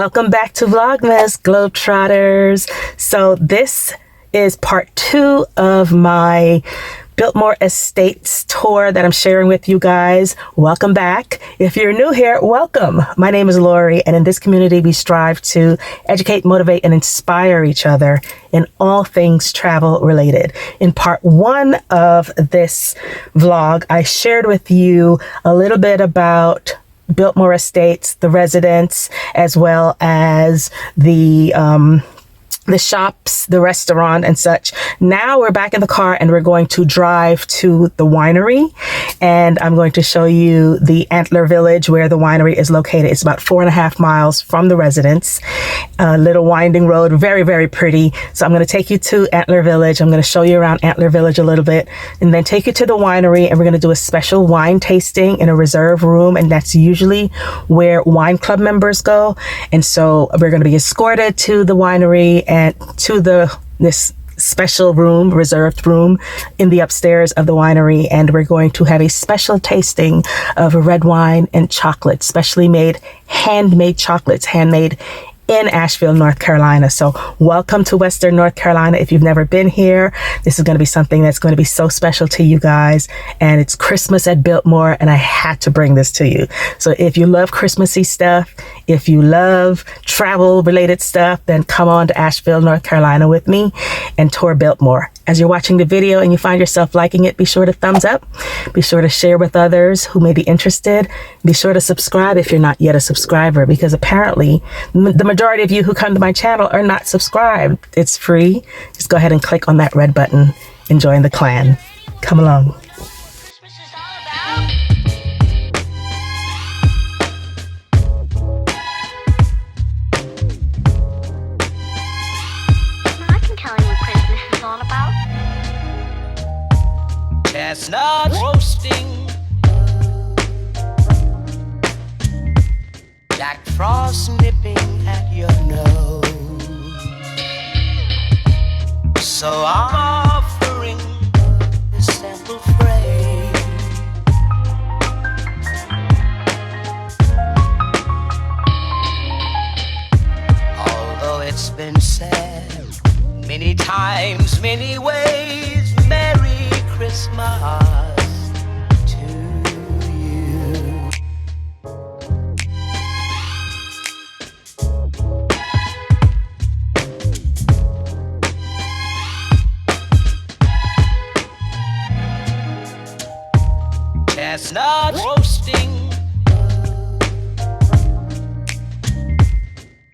Welcome back to Vlogmas, Globetrotters. So this is part 2 of my Biltmore Estates tour that I'm sharing with you guys. Welcome back. If you're new here, welcome. My name is Lori, and in this community, we strive to educate, motivate, and inspire each other in all things travel related. In part 1 of this vlog, I shared with you a little bit about Biltmore Estates, the residents, as well as the shops, the restaurant and such. Now we're back in the car and we're going to drive to the winery, and I'm going to show you the Antler village where the winery is located. It's about 4.5 miles from the residence. A little winding road, very, very pretty. So I'm going to take you to Antler village. I'm going to show you around Antler village a little bit and then take you to the winery, and we're going to do a special wine tasting in a reserve room, and that's usually where wine club members go. And so we're going to be escorted to the winery and to this special room, reserved room in the upstairs of the winery, and we're going to have a special tasting of red wine and chocolate, specially made, handmade chocolates, handmade in Asheville, North Carolina. So welcome to Western North Carolina. If you've never been here, this is going to be something that's going to be so special to you guys. And it's Christmas at Biltmore, and I had to bring this to you. So if you love Christmassy stuff, if you love travel related stuff, then come on to Asheville, North Carolina with me and tour Biltmore. As you're watching the video and you find yourself liking it, be sure to thumbs up. Be sure to share with others who may be interested. Be sure to subscribe if you're not yet a subscriber, because apparently the majority of you who come to my channel are not subscribed. It's free. Just go ahead and click on that red button and join the clan. Come along. Chestnuts roasting, Jack Frost nipping at your nose. So I'm offering this simple phrase. Although it's been said many times, many ways, Merry Christmas to you. Chestnut roasting,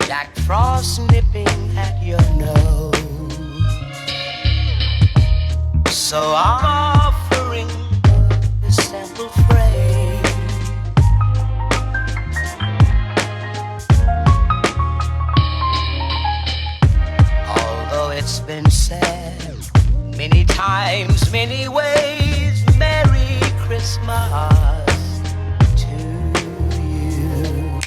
Jack Frost nipping at your nose. So I'm offering this simple phrase. Although it's been said many times, many ways, Merry Christmas to you.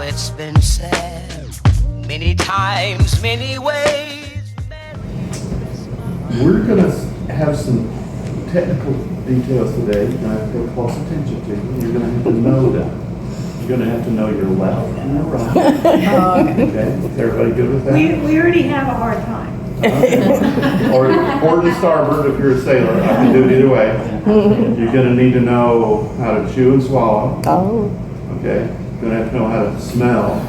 It's been said many times, many ways. We're going to have some technical details today. You're going to have to pay close attention to. You're going to have to know them. You're going to have to know your left and your right. Okay? Is everybody good with that? We already have a hard time. Or to starboard if you're a sailor. I can do it either way. You're going to need to know how to chew and swallow. Oh. Okay? You're going to have to know how to smell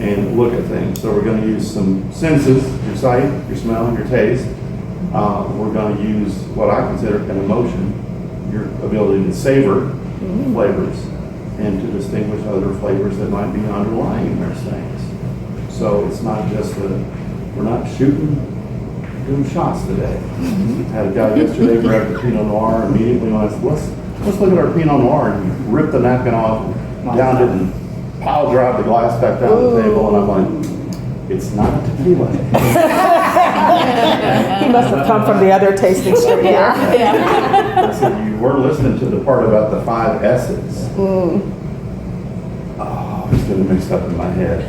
and look at things. So we're going to use some senses, your sight, your smell, and your taste. We're going to use what I consider an emotion, your ability to savor flavors and to distinguish other flavors that might be underlying those things. So it's not just we're not doing shots today. Had a guy yesterday grab the Pinot Noir immediately when I said, let's look at our Pinot Noir, and he ripped the napkin off, downed it, and pile drive the glass back down the table, and I'm like, it's not a tequila. He must have come from the other tasting strip here. I said, you were listening to the part about the 5 S's. Oh, it's getting mixed up in my head.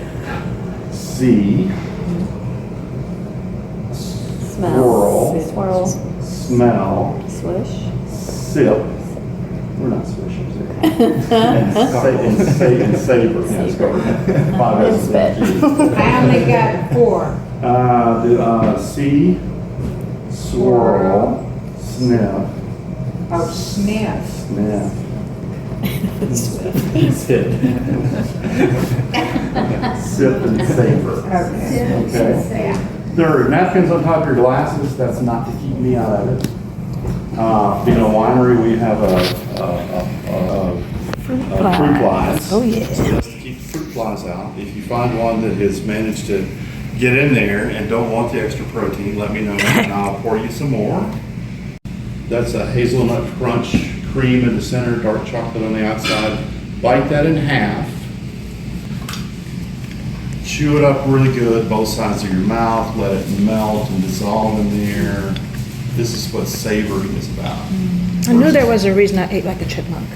See. Swirl. Smell. Swish. Sip. We're not swishers. and savor. Yes, 5 S's. I only got 4. See. Swirl. Sniff. Oh, sniff. Sniff. Sip and savor. Okay. There are napkins on top of your glasses. That's not to keep me out of it. Being a winery, we have a fruit flies. Oh, yeah. So that's to keep the fruit flies out. If you find one that has managed to get in there and don't want the extra protein, let me know and I'll pour you some more. That's a hazelnut crunch, cream in the center, dark chocolate on the outside. Bite that in half. Chew it up really good, both sides of your mouth. Let it melt and dissolve in there. This is what savoring is about. I knew there was a reason I ate like a chipmunk.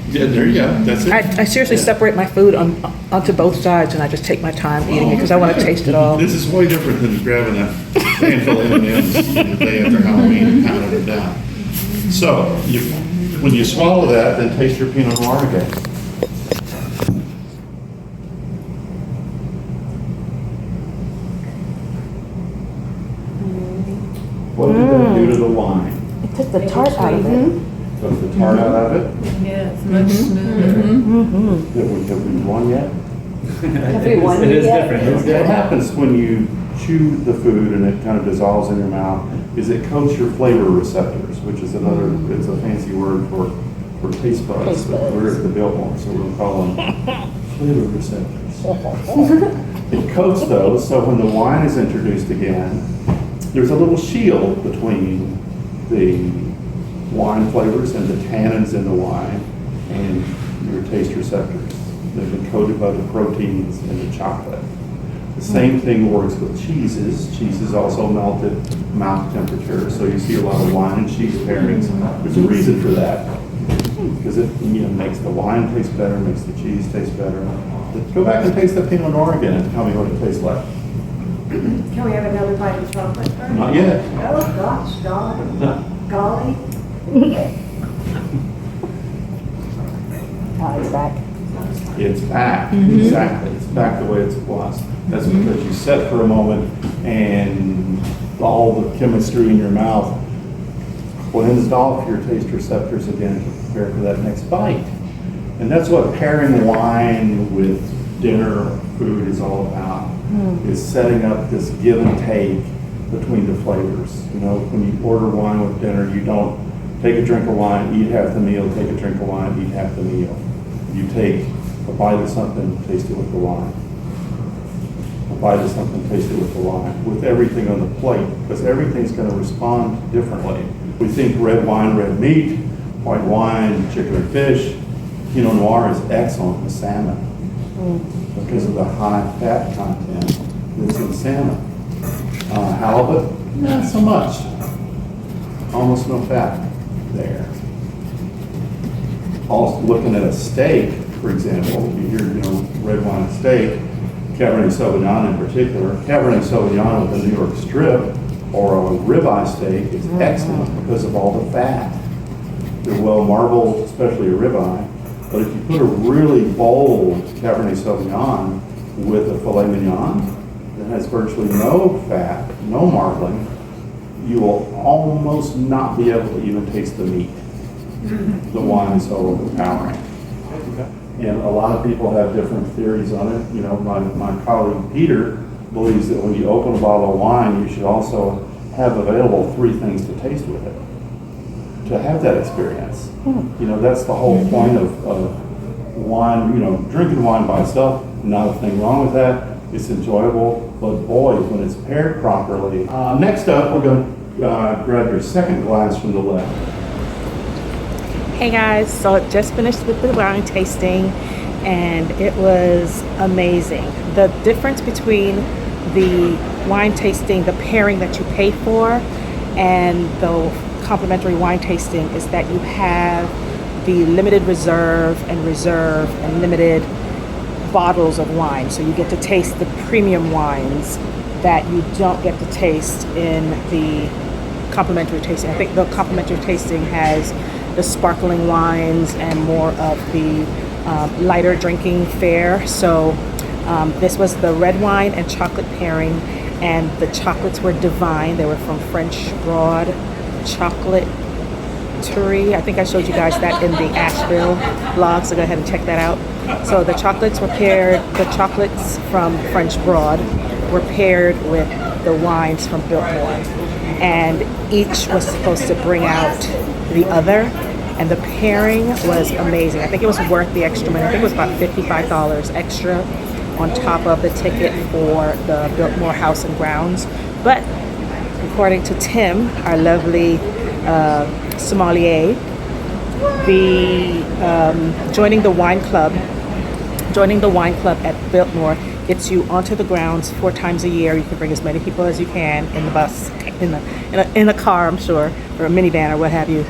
Yeah, there you go. That's it. I seriously separate my food onto both sides, and I just take my time eating it because I want to taste it all. This is way different than grabbing a handful of M&Ms the day after Halloween and pounding them down. So, when you swallow that, then taste your Pinot Noir again. What did that do to the wine? It took the tart out of it. Took the tart out of it? Yeah, it's much smoother. Have we won yet? It is different. What happens when you chew the food and it kind of dissolves in your mouth is it coats your flavor receptors, which is another, it's a fancy word for taste buds. But we're at the Biltmore, so we'll call them flavor receptors. It coats those, so when the wine is introduced again, there's a little shield between the wine flavors and the tannins in the wine and your taste receptors. They've been coated by the proteins in the chocolate. The same thing works with cheeses. Cheese is also melted mouth temperature, so you see a lot of wine and cheese pairings. There's a reason for that, because it makes the wine taste better, makes the cheese taste better. Go back and taste the Pinot Noir again and tell me what it tastes like. Can we have another bite of chocolate first? Not yet. Oh, gosh, golly. Oh, it's back. It's back, exactly. It's back the way it was. That's because you set for a moment and all the chemistry in your mouth cleansed off your taste receptors again to prepare for that next bite. And that's what pairing wine with dinner food is all about, is setting up this give and take between the flavors. You know, when you order wine with dinner, you don't take a drink of wine, eat half the meal, take a drink of wine, eat half the meal. You take a bite of something, taste it with the wine. A bite of something, taste it with the wine. With everything on the plate, because everything's going to respond differently. We think red wine, red meat, white wine, chicken or fish. Pinot Noir is excellent with salmon because of the high fat content that's in salmon. Halibut, not so much. Almost no fat there. Also, looking at a steak, for example, you hear, red wine steak, Cabernet Sauvignon in particular. Cabernet Sauvignon with a New York strip or a ribeye steak is excellent because of all the fat. They're well marbled, especially a ribeye. But if you put a really bold Cabernet Sauvignon with a filet mignon that has virtually no fat, no marbling, you will almost not be able to even taste the meat. The wine is so overpowering. And a lot of people have different theories on it. My colleague Peter believes that when you open a bottle of wine, you should also have available 3 things to taste with it, to have that experience. That's the whole point of wine. Drinking wine by itself, not a thing wrong with that. It's enjoyable, but boy, when it's paired properly. Next up, we're going to grab your second glass from the left. Hey guys, so just finished with the wine tasting and it was amazing. The difference between the wine tasting, the pairing that you pay for, and the complimentary wine tasting is that you have the limited reserve and limited bottles of wine. So you get to taste the premium wines that you don't get to taste in the complimentary tasting. I think the complimentary tasting has the sparkling wines and more of the lighter drinking fare. So this was the red wine and chocolate pairing, and the chocolates were divine. They were from French Broad Chocolate-Toury. I think I showed you guys that in the Asheville vlog, so go ahead and check that out. So the chocolates were paired, the chocolates from French Broad were paired with the wines from Biltmore, and each was supposed to bring out the other, and the pairing was amazing. I think it was worth the extra money. I think it was about $55 extra on top of the ticket for the Biltmore House and Grounds. But according to Tim, our lovely sommelier, joining the wine club at Biltmore gets you onto the grounds 4 times a year. You can bring as many people as you can in the bus, in a car, I'm sure, or a minivan or what have you.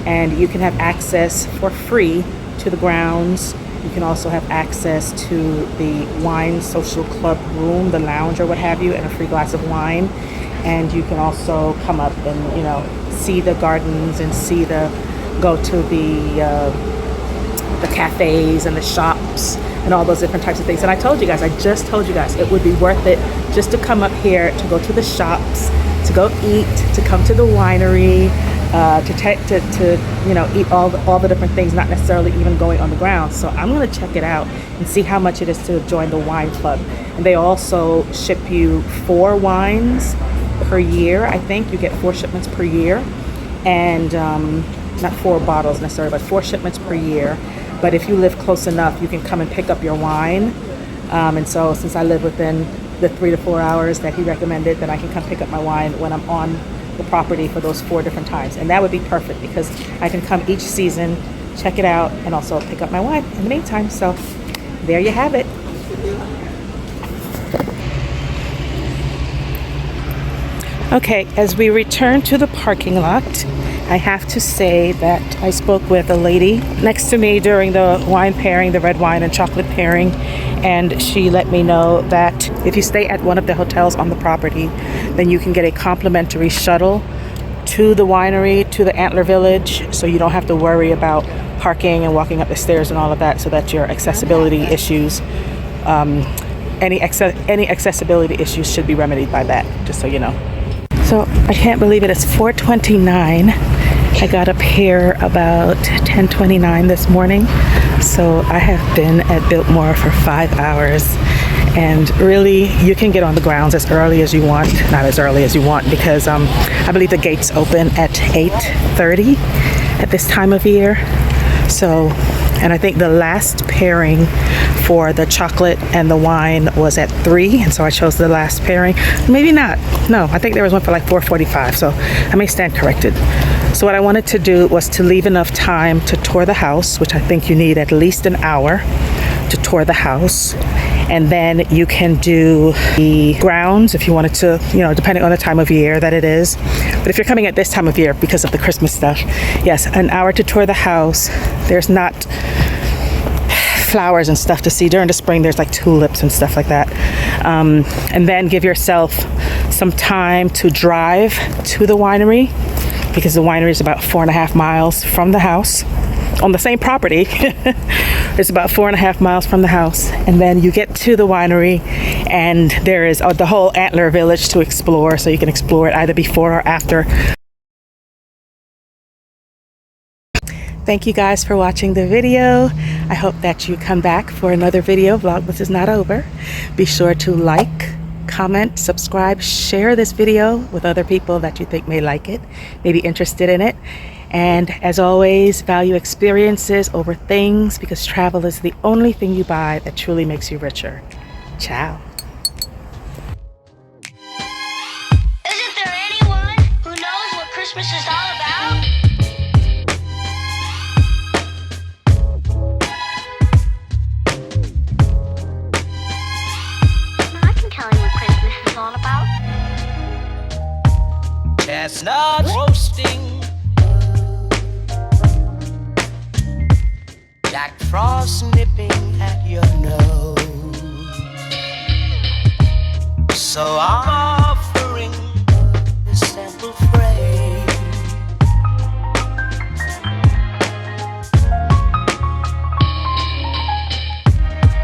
And you can have access for free to the grounds. You can also have access to the wine social club room, the lounge or what have you, and a free glass of wine. And you can also come up and, you know, see the gardens and go to the cafes and the shops and all those different types of things. And I just told you guys, it would be worth it just to come up here, to go to the shops, to go eat, to come to the winery, to you know, eat all the different things, not necessarily even going on the ground. So I'm gonna check it out and see how much it is to join the wine club. And they also ship you 4 wines per year. I think you get 4 shipments per year, and not 4 bottles necessarily, but 4 shipments per year. But if you live close enough, you can come and pick up your wine. And so since I live within the 3 to 4 hours that he recommended, then I can come pick up my wine when I'm on the property for those 4 different times. And that would be perfect because I can come each season, check it out, and also pick up my wine in the meantime. So there you have it. Okay, as we return to the parking lot, I have to say that I spoke with a lady next to me during the wine pairing, the red wine and chocolate pairing, and she let me know that if you stay at one of the hotels on the property, then you can get a complimentary shuttle to the winery, to the Antler Village, so you don't have to worry about parking and walking up the stairs and all of that, so that your accessibility issues, any accessibility issues should be remedied by that, just so you know. So I can't believe it, it's 4:29. I got up here about 10:29 this morning. So I have been at Biltmore for 5 hours. And really, you can get on the grounds as early as you want. Not as early as you want, because I believe the gates open at 8:30 at this time of year. So, and I think the last pairing for the chocolate and the wine was at 3, and so I chose the last pairing. Maybe not. No, I think there was one for like 4:45, so I may stand corrected. So what I wanted to do was to leave enough time to tour the house, which I think you need at least an hour to tour the house. And then you can do the grounds if you wanted to, you know, depending on the time of year that it is. But if you're coming at this time of year because of the Christmas stuff, yes, an hour to tour the house. There's not flowers and stuff to see. During the spring, there's like tulips and stuff like that. And then give yourself some time to drive to the winery, because the winery is about 4.5 miles from the house on the same property. It's about 4.5 miles from the house. And then you get to the winery and there is the whole Antler Village to explore. So you can explore it either before or after. Thank you guys for watching the video. I hope that you come back for another video. Vlogmas is not over. Be sure to like, comment, subscribe, share this video with other people that you think may like it, may be interested in it. And as always, value experiences over things, because travel is the only thing you buy that truly makes you richer. Ciao. Isn't there anyone who knows what Christmas is all about? I can tell you what Christmas is all about. Jack Frost nipping at your nose. So I'm offering this simple phrase.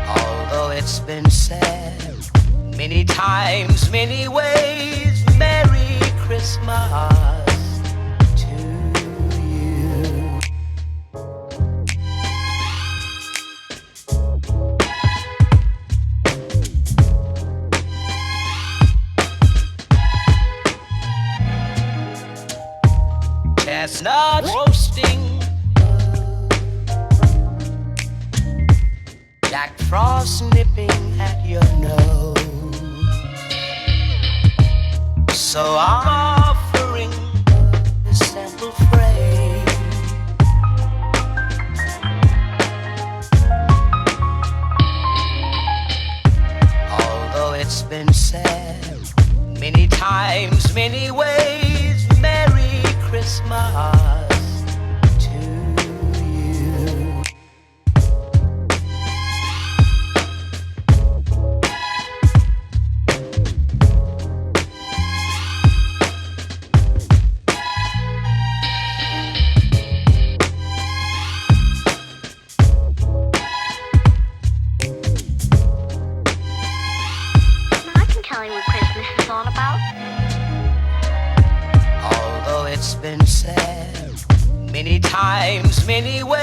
Although it's been said many times, many ways, Merry Christmas to you. Chestnut roasting, Jack Frost nipping at your nose. So I'm offering this simple phrase. Although it's been said many times, many ways, Merry Christmas to you. I can tell you what Christmas is all about. Although it's been said many times, many ways.